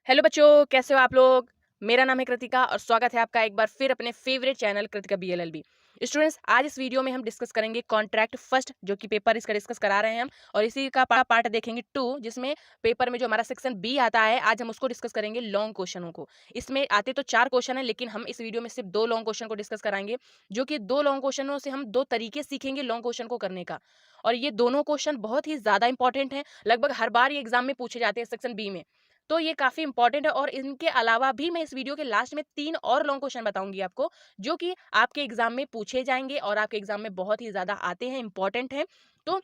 Hello बच्चों, कैसे हो आप लोग। मेरा नाम है कृतिका और स्वागत है आपका एक बार फिर अपने favourite channel Kritika BLLB. Students, आज इस वीडियो में हम डिस्कस करेंगे कॉन्ट्रैक्ट फर्स्ट, जो कि पेपर इसका डिस्कस करा रहे हैं हम, और इसी का पार्ट देखेंगे टू, जिसमें पेपर में जो हमारा सेक्शन बी आता है, आज हम उसको डिस्कस करेंगे लॉन्ग क्वेश्चनों को। इसमें आते तो 4 क्वेश्चन है, लेकिन हम इस वीडियो में सिर्फ 2 लॉन्ग क्वेश्चन को डिस्कस कराएंगे, जो कि 2 लॉन्ग क्वेश्चनों से हम 2 तरीके सीखेंगे लॉन्ग क्वेश्चन को करने का। और ये दोनों क्वेश्चन बहुत ही ज्यादा इंपॉर्टेंट है, लगभग हर बार ये एग्जाम में पूछे जाते हैं सेक्शन बी में। तो ये काफी इंपॉर्टेंट है, और इनके अलावा भी मैं इस वीडियो के लास्ट में 3 और लॉन्ग क्वेश्चन बताऊंगी आपको, जो कि आपके एग्जाम में पूछे जाएंगे और आपके एग्जाम में बहुत ही ज्यादा आते हैं, इंपॉर्टेंट है। तो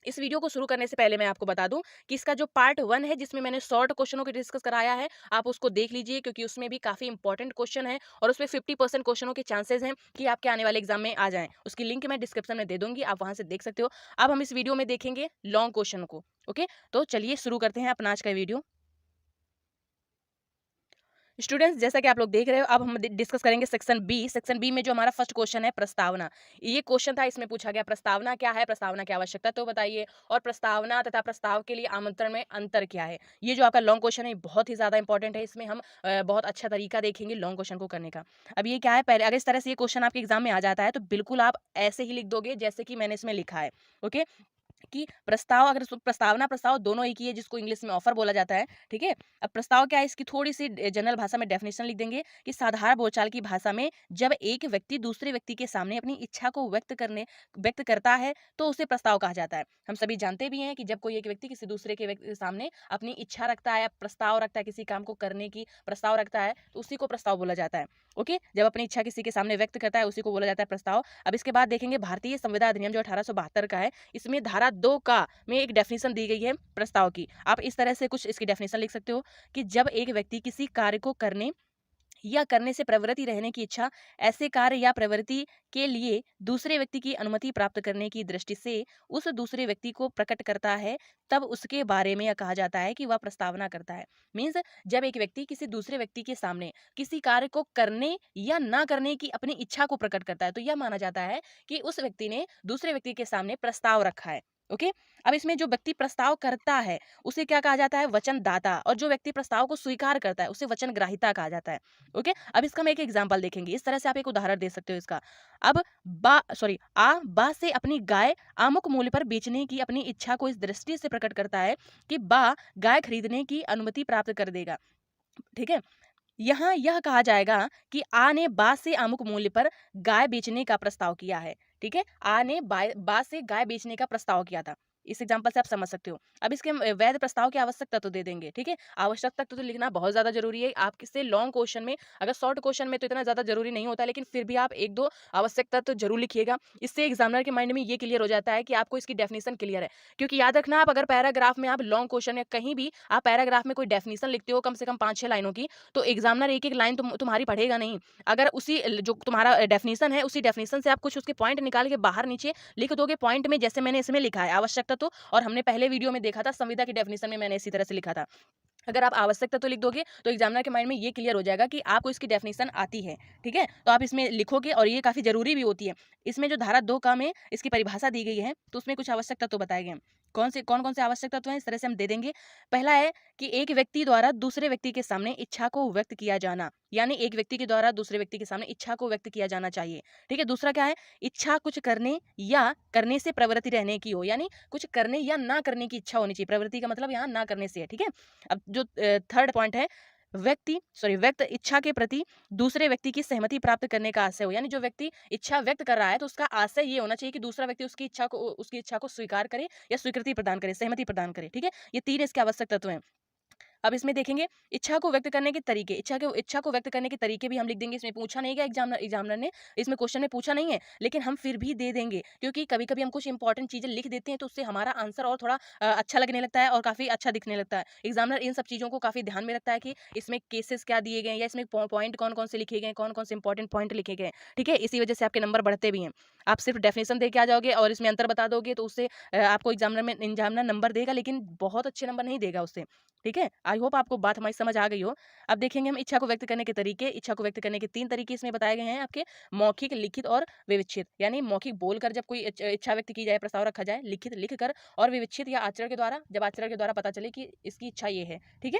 इस वीडियो को शुरू करने से पहले मैं आपको बता दूं कि इसका जो पार्ट 1 है, जिसमें मैंने शॉर्ट क्वेश्चनों को डिस्कस कराया है, आप उसको देख लीजिए, क्योंकि उसमें भी काफी इंपॉर्टेंट क्वेश्चन है और उसमें 50% क्वेश्चनों के चांसेस हैं कि आपके आने वाले एग्जाम में आ जाएं। उसकी लिंक मैं डिस्क्रिप्शन में दे दूंगी, आप वहां से देख सकते हो। अब हम इस वीडियो में देखेंगे लॉन्ग क्वेश्चन को। ओके, तो चलिए शुरू करते हैं अपना आज का वीडियो। स्टूडेंट्स, जैसा कि आप लोग देख रहे हो, अब हम डिस्कस करेंगे सेक्शन बी। सेक्शन बी में जो हमारा फर्स्ट क्वेश्चन है, प्रस्तावना। ये क्वेश्चन था, इसमें पूछा गया प्रस्तावना क्या है, प्रस्तावना की आवश्यकता तो बताइए, और प्रस्तावना तथा प्रस्ताव के लिए आमंत्रण में अंतर क्या है। ये जो आपका लॉन्ग क्वेश्चन है, बहुत ही ज्यादा इंपॉर्टेंट है। इसमें हम बहुत अच्छा तरीका देखेंगे लॉन्ग क्वेश्चन को करने का। अब ये क्या है, पहले अगर इस तरह से ये क्वेश्चन आपके एग्जाम में आ जाता है, तो बिल्कुल आप ऐसे ही लिख दोगे जैसे कि मैंने इसमें लिखा है। ओके, कि प्रस्ताव, अगर प्रस्तावना प्रस्ताव दोनों एक ही है, जिसको इंग्लिश में ऑफर बोला जाता है। ठीक है, अब प्रस्ताव क्या है, इसकी थोड़ी सी जनरल भाषा में डेफिनेशन लिख देंगे कि साधारण बोलचाल की भाषा में जब एक व्यक्ति दूसरे व्यक्ति के सामने अपनी इच्छा को व्यक्त करता है, तो उसे प्रस्ताव कहा जाता है। हम सभी जानते भी हैं कि जब कोई एक व्यक्ति किसी दूसरे के व्यक्ति के सामने अपनी इच्छा रखता है, प्रस्ताव रखता है, किसी काम को करने की प्रस्ताव रखता है, तो उसी को प्रस्ताव बोला जाता है। ओके, जब अपनी इच्छा किसी के सामने व्यक्त करता है, उसी को बोला जाता है प्रस्ताव। अब इसके बाद देखेंगे भारतीय संविधान अधिनियम जो 1872 का है, इसमें धारा 2 का में एक डेफिनेशन दी गई है प्रस्ताव की। आप इस तरह से कुछ इसकी डेफिनेशन लिख सकते हो कि जब एक व्यक्ति किसी कार्य को करने या करने से प्रवृत्ति रहने की इच्छा, ऐसे कार्य या प्रवृत्ति के लिए दूसरे व्यक्ति की अनुमति प्राप्त करने की दृष्टि से उस दूसरे व्यक्ति को प्रकट करता है, तब उसके बारे में यह कहा जाता है कि वह प्रस्तावना करता है। मीन्स, जब एक व्यक्ति किसी दूसरे व्यक्ति के सामने किसी कार्य को करने या ना करने की अपनी इच्छा को प्रकट करता है, तो यह माना जाता है कि उस व्यक्ति ने दूसरे व्यक्ति के सामने प्रस्ताव रखा है। ओके, अब इसमें जो व्यक्ति प्रस्ताव करता है, उसे क्या कहा जाता है, वचनदाता, और जो व्यक्ति प्रस्ताव को स्वीकार करता है, उसे वचन ग्राहिता कहा जाता है। ओके, अब इसका हम एक एग्जांपल देखेंगे। इस तरह से आप एक उदाहरण दे सकते हो इसका। अब बा से अपनी गाय आमुक मूल्य पर बेचने की अपनी इच्छा को इस दृष्टि से प्रकट करता है कि बा गाय खरीदने की अनुमति प्राप्त कर देगा। ठीक है, यहाँ यह कहा जाएगा कि आ ने बा से अमुक मूल्य पर गाय बेचने का प्रस्ताव किया है। ठीक है, आ ने बा से गाय बेचने का प्रस्ताव किया था। इस एग्जांपल से आप समझ सकते हो। अब इसके हम वैध प्रस्ताव की आवश्यक तत्व दे देंगे। ठीक है, आवश्यक तत्व तो लिखना बहुत ज्यादा जरूरी है। आप किससे लॉन्ग क्वेश्चन में, अगर शॉर्ट क्वेश्चन में तो इतना ज्यादा जरूरी नहीं होता, लेकिन फिर भी आप एक दो आवश्यक तत्व जरूर लिखिएगा। इससे एग्जामिनर के माइंड में ये क्लियर हो जाता है कि आपको इसकी डेफिनेशन क्लियर है। क्योंकि याद रखना, आप अगर पैराग्राफ में, आप लॉन्ग क्वेश्चन या कहीं भी आप पैराग्राफ में कोई डेफिनेशन लिखते हो कम से कम 5-6 लाइनों की, तो एग्जामिनर एक एक लाइन तुम्हारी पढ़ेगा नहीं। अगर उसी जो तुम्हारा डेफिनेशन है, उसी डेफिनेशन से आप कुछ उसके पॉइंट निकाल के बाहर नीचे लिख दोगे पॉइंट में, जैसे मैंने इसमें लिखा है आवश्यक तत्व, और हमने पहले वीडियो में देखा था संविदा की डेफिनेशन में मैंने इसी तरह से लिखा था। अगर आप आवश्यक तत्व लिख दोगे, तो एग्जामिनर के माइंड में ये क्लियर हो जाएगा कि आपको इसकी डेफिनेशन आती है। ठीक है, तो आप इसमें लिखोगे, और ये काफी जरूरी भी होती है। इसमें जो धारा 2 का में इसकी परिभाषा दी गई है, तो उसमें कुछ आवश्यक तत्व बताए गए हैं। कौन कौन से आवश्यक तत्व हैं, इस तरह से हम दे देंगे। पहला है कि एक व्यक्ति द्वारा दूसरे व्यक्ति के सामने इच्छा को व्यक्त किया जाना, यानी एक व्यक्ति के द्वारा दूसरे व्यक्ति के सामने इच्छा को व्यक्त किया जाना चाहिए। ठीक है, दूसरा क्या है, इच्छा कुछ करने या करने से प्रवृत्ति रहने की हो, यानी कुछ करने या ना करने की इच्छा होनी चाहिए। प्रवृत्ति का मतलब यहाँ ना करने से है। ठीक है, अब जो थर्ड पॉइंट है, व्यक्त इच्छा के प्रति दूसरे व्यक्ति की सहमति प्राप्त करने का आशय हो, यानी जो व्यक्ति इच्छा व्यक्त कर रहा है, तो उसका आशय ये होना चाहिए कि दूसरा व्यक्ति उसकी इच्छा को स्वीकार करे या स्वीकृति प्रदान करे, सहमति प्रदान करे। ठीक है, ये 3 इसके आवश्यक तत्व हैं। अब इसमें देखेंगे इच्छा को व्यक्त करने के तरीके, इच्छा को व्यक्त करने के तरीके भी हम लिख देंगे। इसमें पूछा नहीं गया, एग्जामिनर ने इसमें क्वेश्चन में पूछा नहीं है, लेकिन हम फिर भी दे देंगे, क्योंकि कभी कभी हम कुछ इंपॉर्टेंट चीजें लिख देते हैं, तो उससे हमारा आंसर और थोड़ा अच्छा लगने लगता है और काफी अच्छा दिखने लगता है। एग्जामिनर इन सब चीजों को काफी ध्यान में रखता है कि इसमें केसेस क्या दिए गए हैं, या इसमें पॉइंट कौन कौन से लिखे गए हैं, कौन कौन से इंपॉर्टेंट पॉइंट लिखे गए हैं। ठीक है, इसी वजह से आपके नंबर बढ़ते भी हैं। आप सिर्फ डेफिनेशन दे के आ जाओगे और इसमें अंतर बता दोगे, तो उससे आपको एग्जामिनर नंबर देगा, लेकिन बहुत अच्छे नंबर नहीं देगा उससे। ठीक है, आई होप आपको बात हमारी समझ आ गई हो। अब देखेंगे हम इच्छा को व्यक्त करने के तरीके। इच्छा को व्यक्त करने के 3 तरीके इसमें बताए गए हैं आपके, मौखिक, लिखित और विविक्षित। यानी मौखिक बोलकर जब कोई इच्छा व्यक्त की जाए, प्रस्ताव रखा जाए, लिखित लिख कर, और विविक्षित या आचरण के द्वारा, जब आचरण के द्वारा पता चले कि इसकी इच्छा ये है। ठीक है,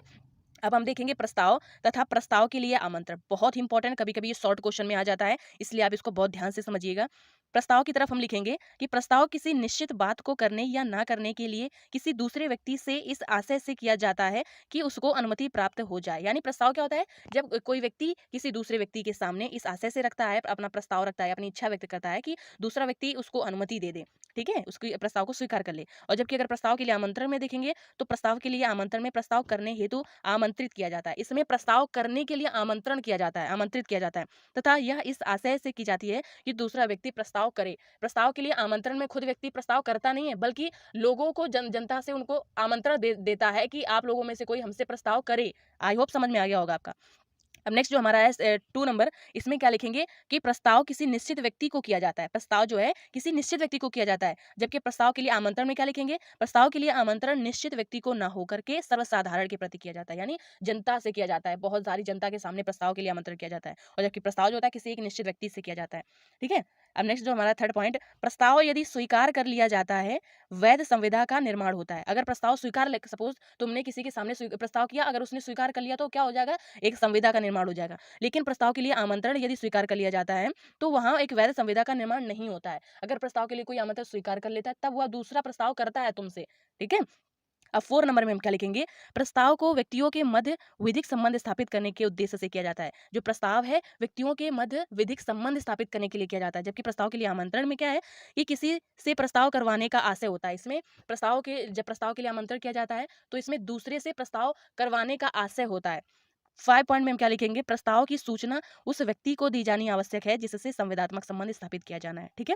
अब हम देखेंगे प्रस्ताव तथा प्रस्ताव के लिए आमंत्रण। बहुत ही इंपॉर्टेंट, कभी-कभी ये शॉर्ट क्वेश्चन में आ जाता है, इसलिए आप इसको बहुत ध्यान से समझिएगा। प्रस्ताव की तरफ हम लिखेंगे कि प्रस्ताव किसी निश्चित बात को करने या ना करने के लिए किसी दूसरे व्यक्ति से इस आशय से किया जाता है कि उसको अनुमति प्राप्त हो जाए। यानी प्रस्ताव क्या होता है? जब कोई व्यक्ति किसी दूसरे व्यक्ति के सामने इस आशय से रखता है, अपना प्रस्ताव रखता है, अपनी इच्छा व्यक्त करता है कि दूसरा व्यक्ति उसको अनुमति दे दे, ठीक है? उसकी प्रस्ताव को स्वीकार कर ले। और जबकि अगर प्रस्ताव के लिए आमंत्रण में देखेंगे, तो प्रस्ताव के लिए आमंत्रण में प्रस्ताव करने हेतु आमंत्रित किया जाता है। इसमें प्रस्ताव करने के लिए आमंत्रण किया जाता है, आमंत्रित किया जाता है तथा यह इस आशय से की जाती है कि दूसरा व्यक्ति प्रस्ताव करे। प्रस्ताव के लिए आमंत्रण में खुद व्यक्ति प्रस्ताव करता नहीं है, बल्कि लोगों को जनता से उनको आमंत्रण देता है कि आप लोगों में से कोई हमसे प्रस्ताव करे। आई होप समझ में आ गया होगा आपका। अब नेक्स्ट जो हमारा है 2 नंबर, इसमें क्या लिखेंगे कि प्रस्ताव किसी निश्चित व्यक्ति को किया जाता है। प्रस्ताव जो है किसी निश्चित व्यक्ति को किया जाता है, जबकि प्रस्ताव के लिए आमंत्रण में क्या लिखेंगे? प्रस्ताव के लिए आमंत्रण निश्चित व्यक्ति को ना होकर के सर्वसाधारण के प्रति किया जाता है, यानी जनता से किया जाता है। बहुत सारी जनता के सामने प्रस्ताव के लिए आमंत्रण किया जाता है, और जबकि प्रस्ताव जो होता है किसी एक निश्चित व्यक्ति से किया जाता है। ठीक है? अब नेक्स्ट जो हमारा 3rd पॉइंट, प्रस्ताव यदि स्वीकार कर लिया जाता है, वैध संविदा का निर्माण होता है। अगर प्रस्ताव स्वीकार सपोज तुमने किसी के सामने प्रस्ताव किया, अगर उसने स्वीकार कर लिया तो क्या हो जाएगा? एक संविदा का निर्माण हो जाएगा। लेकिन प्रस्ताव के लिए आमंत्रण यदि स्वीकार कर लिया जाता है, तो वहाँ एक वैध संविदा का निर्माण नहीं होता है। अगर प्रस्ताव के लिए कोई आमंत्रण स्वीकार कर लेता है, तब वह दूसरा प्रस्ताव करता है तुमसे, ठीक है? अब 4 नंबर में हम क्या लिखेंगे? प्रस्ताव को व्यक्तियों के मध्य विधिक संबंध स्थापित करने के उद्देश्य से किया जाता है। जो प्रस्ताव है, व्यक्तियों के मध्य विधिक संबंध स्थापित करने के लिए किया जाता है, जबकि प्रस्ताव के लिए आमंत्रण में क्या है कि किसी से प्रस्ताव करवाने का आशय होता है। इसमें जब प्रस्ताव के लिए आमंत्रण किया जाता है, तो इसमें दूसरे से प्रस्ताव करवाने का आशय होता है। 5 पॉइंट में हम क्या लिखेंगे? प्रस्ताव की सूचना उस व्यक्ति को दी जानी आवश्यक है जिससे संविदात्मक संबंध स्थापित किया जाना है, ठीक है?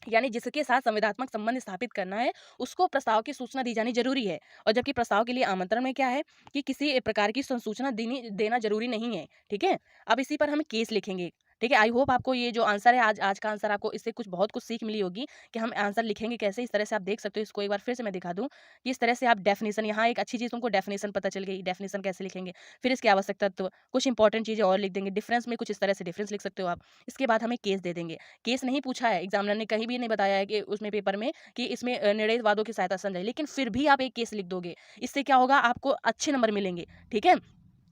यानी जिसके साथ संविदात्मक संबंध स्थापित करना है, उसको प्रस्ताव की सूचना दी जानी ज़रूरी है। और जबकि प्रस्ताव के लिए आमंत्रण में क्या है कि किसी प्रकार की सूचना देना ज़रूरी नहीं है, ठीक है? अब इसी पर हम केस लिखेंगे, ठीक है? आई होप आपको ये जो आंसर है, आज आज का आंसर आपको इससे बहुत कुछ सीख मिली होगी कि हम आंसर लिखेंगे कैसे। इस तरह से आप देख सकते हो, इसको एक बार फिर से मैं दिखा दूँ कि इस तरह से आप डेफिनिशन, यहाँ एक अच्छी चीज़ तुमको डेफिनिशन पता चल गई, डेफिनिशन कैसे लिखेंगे। फिर इसके आवश्यक तत्व, कुछ इंपॉर्टेंट चीज़ें और लिख देंगे, डिफरेंस में कुछ इस तरह से डिफरेंस लिख सकते हो आप। इसके बाद हमें केस दे देंगे। केस नहीं पूछा है, एग्जामिनर ने कहीं भी नहीं बताया है कि उसमें पेपर में कि इसमें निर्णय वादों की सहायता समझाई, लेकिन फिर भी आप एक केस लिख दोगे। इससे क्या होगा? आपको अच्छे नंबर मिलेंगे, ठीक है?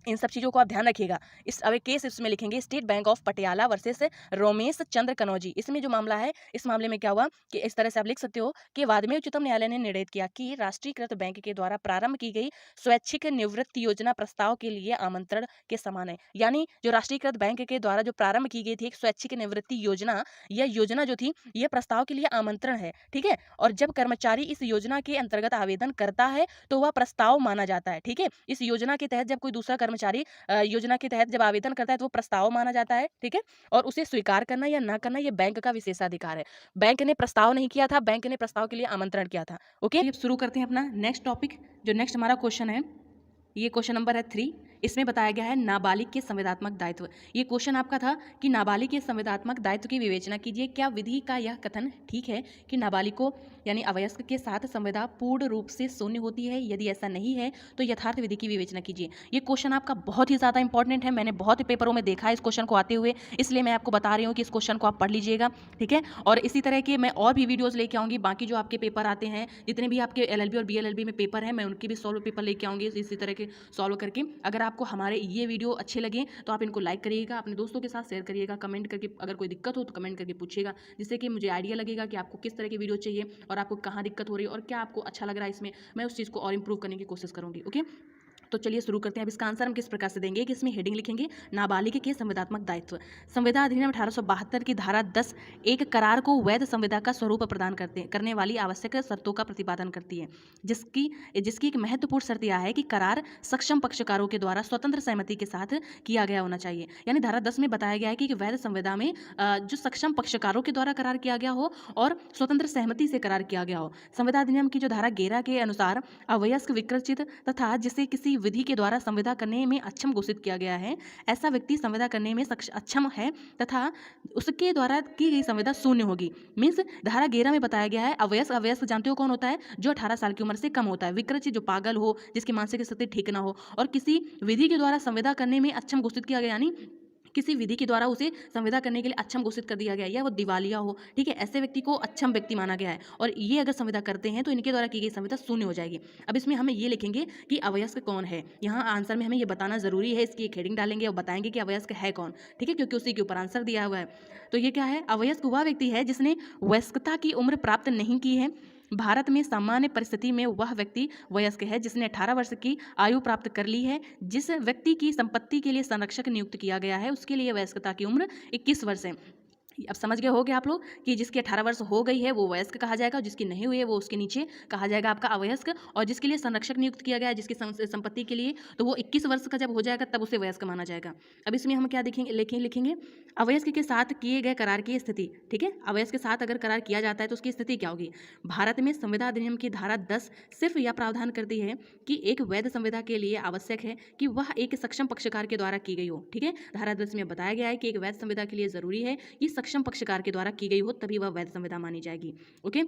इन सब चीज़ों को आप ध्यान रखिएगा। अब एक केस इसमें लिखेंगे, state bank of Patiala versus Romesh Chandra Kanauji. इसमें जो मामला है, इस मामले में क्या हुआ कि इस तरह से आप लिख सकते हो कि बाद में उच्चतम न्यायालय ने निर्णय किया कि राष्ट्रीयकृत बैंक के द्वारा प्रारंभ की गई स्वैच्छिक निवृत्ति योजना प्रस्ताव के लिए आमंत्रण के समान है। यानी जो राष्ट्रीयकृत बैंक के द्वारा जो प्रारंभ की गई थी एक स्वैच्छिक निवृत्ति योजना, यह योजना जो थी, यह प्रस्ताव के लिए आमंत्रण है, ठीक है? और जब कर्मचारी इस योजना के अंतर्गत आवेदन करता है, तो वह प्रस्ताव माना जाता है, ठीक है? इस योजना के तहत जब कोई दूसरा कर्मचारी योजना के तहत जब आवेदन करता है, तो वो प्रस्ताव माना जाता है, ठीक है? और उसे स्वीकार करना या ना करना, ये बैंक का विशेषाधिकार है। बैंक ने प्रस्ताव नहीं किया था, बैंक ने प्रस्ताव के लिए आमंत्रण किया था। ओके, अब शुरू करते हैं अपना नेक्स्ट टॉपिक। जो नेक्स्ट हमारा क्वेश्चन है, ये क्वेश्चन नंबर है 3। इसमें बताया गया है नाबालिग के संविदात्मक दायित्व। ये क्वेश्चन आपका था कि नाबालिग के संविदात्मक दायित्व की विवेचना कीजिए। क्या विधि का यह कथन ठीक है कि नाबालिग को यानी अवयस्क के साथ संविदा पूर्ण रूप से शून्य होती है? यदि ऐसा नहीं है तो यथार्थ विधि की विवेचना कीजिए। ये क्वेश्चन आपका बहुत ही ज़्यादा इंपॉर्टेंट है। मैंने बहुत ही पेपरों में देखा है इस क्वेश्चन को आते हुए, इसलिए मैं आपको बता रही हूँ कि इस क्वेश्चन को आप पढ़ लीजिएगा, ठीक है? और इसी तरह के मैं और भी वीडियोज़ लेके आऊँगी। बाकी जो आपके पेपर आते हैं, जितने भी आपके LLB और BLLB में पेपर हैं, मैं उनके भी सॉल्व पेपर लेके आऊँगी इसी तरह के सॉल्व करके। अगर आपको हमारे ये वीडियो अच्छे लगे तो आप इनको लाइक करिएगा, अपने दोस्तों के साथ शेयर करिएगा, कमेंट करके अगर कोई दिक्कत हो तो कमेंट करके पूछिएगा, जिससे कि मुझे आइडिया लगेगा कि आपको किस तरह की वीडियो चाहिए और आपको कहाँ दिक्कत हो रही है और क्या आपको अच्छा लग रहा है इसमें। मैं उस चीज़ को और इम्प्रूव करने की कोशिश करूँगी। ओके, तो चलिए शुरू करते हैं। अब इसका आंसर हम किस प्रकार से देंगे कि इसमें हेडिंग लिखेंगे नाबालिग के संविदात्मक दायित्व। संविदा अधिनियम 1872 की धारा 10 एक करार को वैध संविदा का स्वरूप प्रदान करने वाली आवश्यक शर्तों का प्रतिपादन करती है, जिसकी एक महत्वपूर्ण शर्त यह है कि करार सक्षम पक्षकारों के द्वारा स्वतंत्र सहमति के साथ किया गया होना चाहिए। यानी धारा 10 में बताया गया है कि वैध संविदा में जो सक्षम पक्षकारों के द्वारा करार किया गया हो और स्वतंत्र सहमति से करार किया गया हो। संविदा अधिनियम की जो धारा 11 के अनुसार अवयस्क विकृत तथा जिसे किसी विधि के द्वारा संविदा करने में अक्षम घोषित किया गया है, ऐसा व्यक्ति संविदा करने में अक्षम है तथा उसके द्वारा की गई संविदा शून्य होगी। मीन्स धारा 11 में बताया गया है अवयस्क जानते हो कौन होता है? जो 18 साल की उम्र से कम होता है। विकृत जो पागल हो, जिसकी मानसिक स्थिति ठीक ना हो और किसी विधि के द्वारा संविदा करने में अक्षम घोषित किया गया, यानी किसी विधि के द्वारा उसे संविदा करने के लिए अक्षम घोषित कर दिया गया है या वो दिवालिया हो, ठीक है, ऐसे व्यक्ति को अक्षम व्यक्ति माना गया है और ये अगर संविदा करते हैं तो इनके द्वारा की गई संविदा शून्य हो जाएगी। अब इसमें हमें ये लिखेंगे कि अवयस्क कौन है। यहाँ आंसर में हमें ये बताना जरूरी है, इसकी एक हेडिंग डालेंगे और बताएंगे कि अवयस्क है कौन, ठीक है, क्योंकि उसी के ऊपर आंसर दिया हुआ है। तो ये क्या है, अवयस्क वह व्यक्ति है जिसने वयस्कता की उम्र प्राप्त नहीं की है। भारत में सामान्य परिस्थिति में वह व्यक्ति वयस्क है जिसने 18 वर्ष की आयु प्राप्त कर ली है। जिस व्यक्ति की संपत्ति के लिए संरक्षक नियुक्त किया गया है उसके लिए वयस्कता की उम्र 21 वर्ष है। अब समझ गए होगे आप लोग कि जिसकी 18 वर्ष हो गई है वो वयस्क कहा जाएगा, जिसकी नहीं हुई है वो उसके नीचे कहा जाएगा आपका अवयस्क, और जिसके लिए संरक्षक नियुक्त किया गया है जिसकी संपत्ति के लिए, तो वो 21 वर्ष का जब हो जाएगा तब उसे वयस्क माना जाएगा। अब इसमें हम क्या लिखेंगे अवयस्क के साथ किए गए करार की स्थिति, ठीक है, अवयस्क के साथ अगर करार किया जाता है तो उसकी स्थिति क्या होगी। भारत में संविदा अधिनियम की धारा 10 सिर्फ यह प्रावधान करती है कि एक वैध संविदा के लिए आवश्यक है कि वह एक सक्षम पक्षकार के द्वारा की गई हो, ठीक है। धारा 10 में बताया गया है कि एक वैध संविदा के लिए जरूरी है कि सक्षम पक्षकार के द्वारा की गई हो तभी वह वैध संविदा मानी जाएगी। ओके,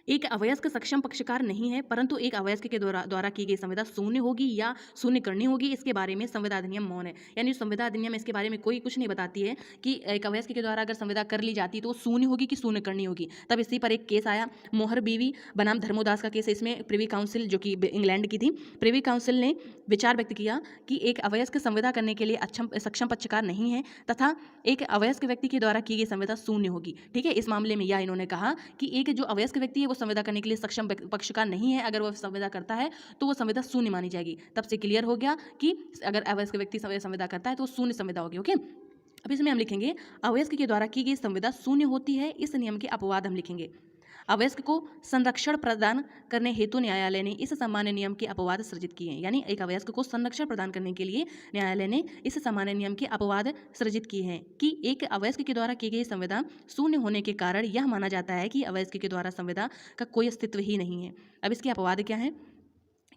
एक अवयस्क सक्षम पक्षकार नहीं है परंतु एक अवयस्क के द्वारा की गई संविदा शून्य होगी या शून्य करनी होगी, इसके बारे में संविदा अधिनियम मौन है। यानी संविदा अधिनियम इसके बारे में कोई कुछ नहीं बताती है कि एक अवयस्क के द्वारा अगर संविदा कर ली जाती तो शून्य होगी कि शून्य करनी होगी। तब इसी पर एक केस आया, मोहर बीवी बनाम धर्मोदास का केस है। इसमें प्रिवी काउंसिल जो कि इंग्लैंड की थी, प्रिवी काउंसिल ने विचार व्यक्त किया कि एक अवयस्क संविदा करने के लिए सक्षम पक्षकार नहीं है तथा एक अवयस्क व्यक्ति के द्वारा की गई संविदा शून्य होगी, ठीक है। इस मामले में यह इन्होंने कहा कि एक जो अवयस्क व्यक्ति है वो संविदा करने के लिए सक्षम पक्षकार नहीं है, अगर वो संविदा करता है तो वो संविदा शून्य मानी जाएगी। तब से क्लियर हो गया कि अगर अवयस्क व्यक्ति संविदा करता है तो शून्य संविदा होगी। ओके, अब इसमें हम लिखेंगे अवयस्क के द्वारा की गई संविदा शून्य होती है, इस नियम के अपवाद हम लिखेंगे। अवयस्क को संरक्षण प्रदान करने हेतु न्यायालय ने इस सामान्य नियम के अपवाद सृजित किए हैं। यानी एक अवयस्क को संरक्षण प्रदान करने के लिए न्यायालय ने इस सामान्य नियम के अपवाद सृजित किए हैं कि एक अवयस्क के द्वारा की गई संविदा शून्य होने के कारण यह माना जाता है कि अवयस्क के द्वारा संविदा का कोई अस्तित्व ही नहीं है। अब इसके अपवाद क्या है,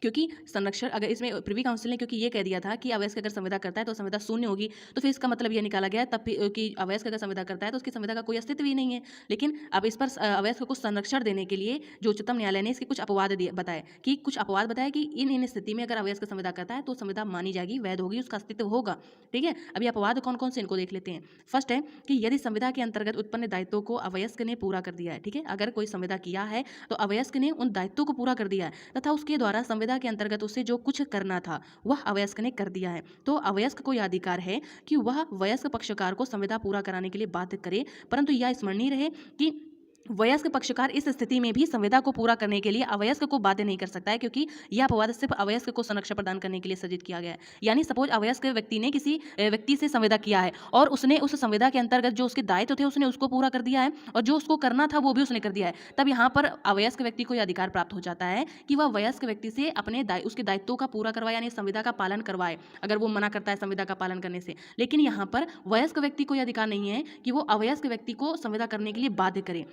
क्योंकि संरक्षण अगर इसमें प्रिवी काउंसिल ने क्योंकि ये कह दिया था कि अवयस्क अगर संविदा करता है तो संविदा शून्य होगी, तो फिर इसका मतलब ये निकाला गया तब कि अवयस्क अगर संविदा करता है तो उसकी संविदा का कोई अस्तित्व ही नहीं है। लेकिन अब इस पर अवयस्क को संरक्षण देने के लिए जो उच्चतम न्यायालय ने इसके कुछ अपवाद बताए कि इन स्थिति में अगर अवयस्क संविदा करता है तो संविदा मानी जाएगी, वैध होगी, उसका अस्तित्व होगा, ठीक है। अभी अपवाद कौन कौन से इनको देख लेते हैं। फर्स्ट है कि यदि संविदा के अंतर्गत उत्पन्न दायित्वों को अवयस्क ने पूरा कर दिया है, ठीक है, अगर कोई संविदा किया है तो अवयस्क ने उन दायित्वों को पूरा कर दिया है तथा उसके द्वारा संविदा के अंतर्गत उसे जो कुछ करना था वह अवयस्क ने कर दिया है, तो अवयस्क को यह अधिकार है कि वह वयस्क पक्षकार को संविदा पूरा कराने के लिए बाध्य करे, परंतु यह स्मरणीय रहे कि वयस्क पक्षकार इस स्थिति में भी संविदा को पूरा करने के लिए अवयस्क को बाध्य नहीं कर सकता है, क्योंकि यह अपवाद सिर्फ अवयस्क को संरक्षण प्रदान करने के लिए सृजित किया गया है। यानी सपोज अवयस्क व्यक्ति ने किसी व्यक्ति से संविदा किया है और उसने उस संविदा के अंतर्गत जो उसके दायित्व थे उसने उसको पूरा कर दिया है और जो उसको करना था वो भी उसने कर दिया है, तब यहाँ पर अवयस्क व्यक्ति को यह अधिकार प्राप्त हो जाता है कि वह वयस्क व्यक्ति से अपने उसके दायित्वों का पूरा करवाए, यानी संविदा का पालन करवाए अगर वो मना करता है संविदा का पालन करने से। लेकिन यहाँ पर वयस्क व्यक्ति को यह अधिकार नहीं है कि वो अवयस्क व्यक्ति को संविदा करने के लिए बाध्य करे,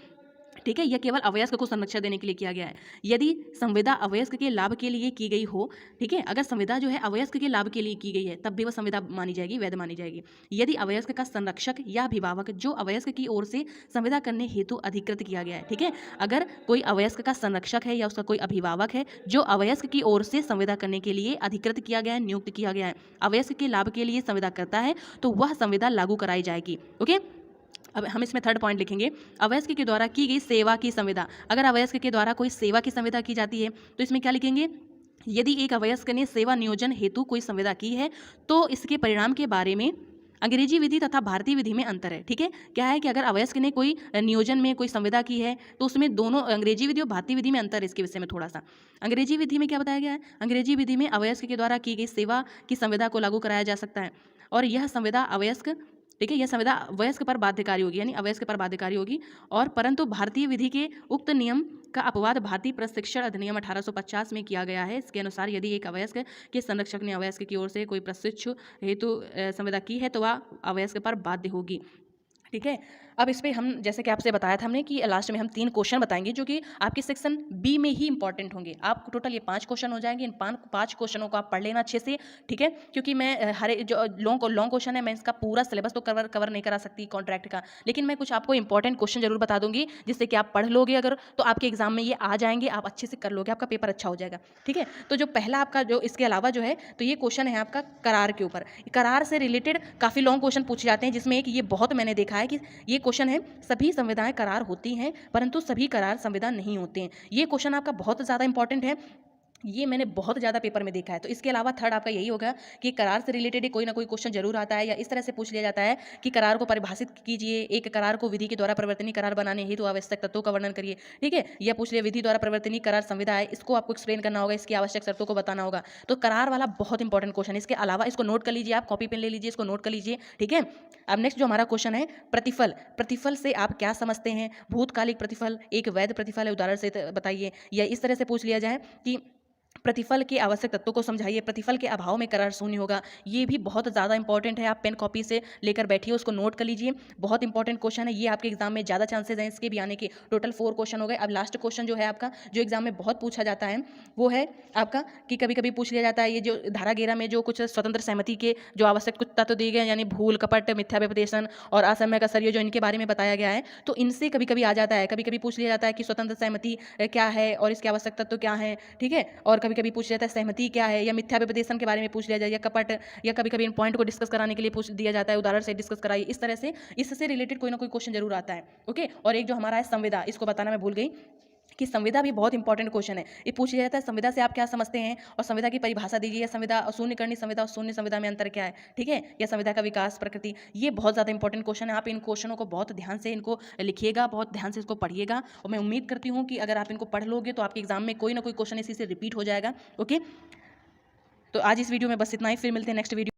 ठीक है। यह केवल अवयस्क को संरक्षण देने के लिए किया गया है। यदि संविदा अवयस्क के लाभ के लिए की गई हो, ठीक है, अगर संविदा जो है अवयस्क के लाभ के लिए की गई है तब भी वह संविदा मानी जाएगी, वैध मानी जाएगी। यदि अवयस्क का संरक्षक या अभिभावक जो अवयस्क की ओर से संविदा करने हेतु अधिकृत किया गया है, ठीक है, अगर कोई अवयस्क का संरक्षक है या उसका कोई अभिभावक है जो अवयस्क की ओर से संविदा करने के लिए अधिकृत किया गया है, नियुक्त किया गया है, अवयस्क के लाभ के लिए संविदा करता है, तो वह संविदा लागू कराई जाएगी। ओके, अब हम इसमें थर्ड पॉइंट लिखेंगे अवयस्क के द्वारा की गई सेवा की संविदा। अगर अवयस्क के द्वारा कोई सेवा की संविदा की जाती है तो इसमें क्या लिखेंगे, यदि एक अवयस्क ने सेवा नियोजन हेतु कोई संविदा की है तो इसके परिणाम के बारे में अंग्रेजी विधि तथा भारतीय विधि में अंतर है, ठीक है। क्या है कि अगर अवयस्क ने कोई नियोजन में कोई संविदा की है तो उसमें दोनों अंग्रेजी विधि और भारतीय विधि में अंतर है। इसके विषय में थोड़ा सा अंग्रेजी विधि में क्या बताया गया है, अंग्रेजी विधि में अवयस्क के द्वारा की गई सेवा की संविदा को लागू कराया जा सकता है और यह संविदा अवयस्क, ठीक है, यह संविदा वयस्क पर बाध्यकारी होगी, यानी अवयस्क पर बाध्यकारी होगी। और परंतु भारतीय विधि के उक्त नियम का अपवाद भारतीय प्रशिक्षण अधिनियम 1850 में किया गया है। इसके अनुसार यदि एक अवयस्क के संरक्षक ने अवयस्क की ओर से कोई प्रशिक्षु हेतु संविदा की है तो वह अवयस्क पर बाध्य होगी, ठीक है। अब इस पे हम जैसे कि आपसे बताया था हमने कि लास्ट में हम 3 क्वेश्चन बताएंगे जो कि आपके सेक्शन बी में ही इंपॉर्टेंट होंगे। आपको टोटल ये 5 क्वेश्चन हो जाएंगे। इन 5 क्वेश्चनों को आप पढ़ लेना अच्छे से, ठीक है? क्योंकि मैं हर जो लॉन्ग क्वेश्चन है, मैं इसका पूरा सिलेबस तो कवर नहीं करा सकती कॉन्ट्रैक्ट का, लेकिन मैं कुछ आपको इंपॉर्टेंट क्वेश्चन जरूर बता दूंगी, जिससे कि आप पढ़ लोगे अगर, तो आपके एग्जाम में ये आ जाएंगे, आप अच्छे से कर लोगे, आपका पेपर अच्छा हो जाएगा, ठीक है? तो जो पहला आपका जो इसके अलावा जो है, तो ये क्वेश्चन है आपका करार के ऊपर। करार से रिलेटेड काफ़ी लॉन्ग क्वेश्चन पूछे जाते हैं, जिसमें एक ये बहुत मैंने देखा है कि ये क्वेश्चन है, सभी संविदाएं करार होती हैं परंतु सभी करार संविदा नहीं होते हैं। ये क्वेश्चन आपका बहुत ज़्यादा इंपॉर्टेंट है, ये मैंने बहुत ज़्यादा पेपर में देखा है। तो इसके अलावा थर्ड आपका यही होगा कि करार से रिलेटेड कोई ना कोई क्वेश्चन जरूर आता है, या इस तरह से पूछ लिया जाता है कि करार को परिभाषित कीजिए, एक करार को विधि के द्वारा परिवर्तनीय करार बनाने हेतु आवश्यक तत्वों का वर्णन करिए, ठीक है? या पूछ लिया विधि द्वारा परिवर्तनीय करार संविदा है, इसको आपको एक्सप्लेन करना होगा, इसकी आवश्यक शर्तों को बताना होगा। तो करार वाला बहुत इंपॉर्टेंट क्वेश्चन है। इसके अलावा इसको नोट कर लीजिए, आप कॉपी पेन ले लीजिए, इसको नोट कर लीजिए, ठीक है? अब नेक्स्ट जो हमारा क्वेश्चन है प्रतिफल, प्रतिफल से आप क्या समझते हैं? भूतकालिक प्रतिफल एक वैध प्रतिफल है, उदाहरण से बताइए। या इस तरह से पूछ लिया जाए कि प्रतिफल के आवश्यक तत्वों को समझाइए, प्रतिफल के अभाव में करार शून्य होगा। ये भी बहुत ज़्यादा इंपॉर्टेंट है, आप पेन कॉपी से लेकर बैठिए, उसको नोट कर लीजिए। बहुत इंपॉर्टेंट क्वेश्चन है ये, आपके एग्जाम में ज़्यादा चांसेस हैं इसके भी आने के। टोटल 4 क्वेश्चन हो गए। अब लास्ट क्वेश्चन जो है आपका, जो एग्जाम में बहुत पूछा जाता है, वो है आपका कि कभी कभी पूछ लिया जाता है, ये जो धारा 11 में जो कुछ स्वतंत्र सहमति के जो आवश्यक कुछ तत्व दिए गए, यानी भूल, कपट, मिथ्या व्यपदेशन और असमय का सर, जो इनके बारे में बताया गया है, तो इनसे कभी कभी आ जाता है। कभी कभी पूछ लिया जाता है कि स्वतंत्र सहमति क्या है और इसके आवश्यक तत्व क्या है, ठीक है? और कभी कभी पूछ लिया जाता है सहमति क्या है, या मिथ्या व्यपदेशन के बारे में पूछ लिया जाए, या कपट, या कभी कभी इन पॉइंट को डिस्कस कराने के लिए पूछ दिया जाता है, उदाहरण से डिस्कस कराइए। इस तरह से इससे रिलेटेड कोई ना कोई क्वेश्चन जरूर आता है, ओके? और एक जो हमारा है संविदा, इसको बताना मैं भूल गई कि संविदा भी बहुत इंपॉर्टेंट क्वेश्चन है। ये पूछ लिया जाता है संविदा से आप क्या समझते हैं, और संविदा की परिभाषा दीजिए, या संविदा शून्यकर्णी संविदा और शून्य संविदा में अंतर क्या है, ठीक है? या संविदा का विकास प्रकृति, ये बहुत ज़्यादा इंपॉर्टेंट क्वेश्चन है। आप इन क्वेश्चनों को बहुत ध्यान से इनको लिखिएगा, बहुत ध्यान से इसको पढ़िएगा, और मैं उम्मीद करती हूँ कि अगर आप इनको पढ़ लोगे तो आपके एग्जाम में कोई ना कोई क्वेश्चन इसी से रिपीट हो जाएगा, ओके? तो आज इस वीडियो में बस इतना ही, फिर मिलते हैं नेक्स्ट वीडियो।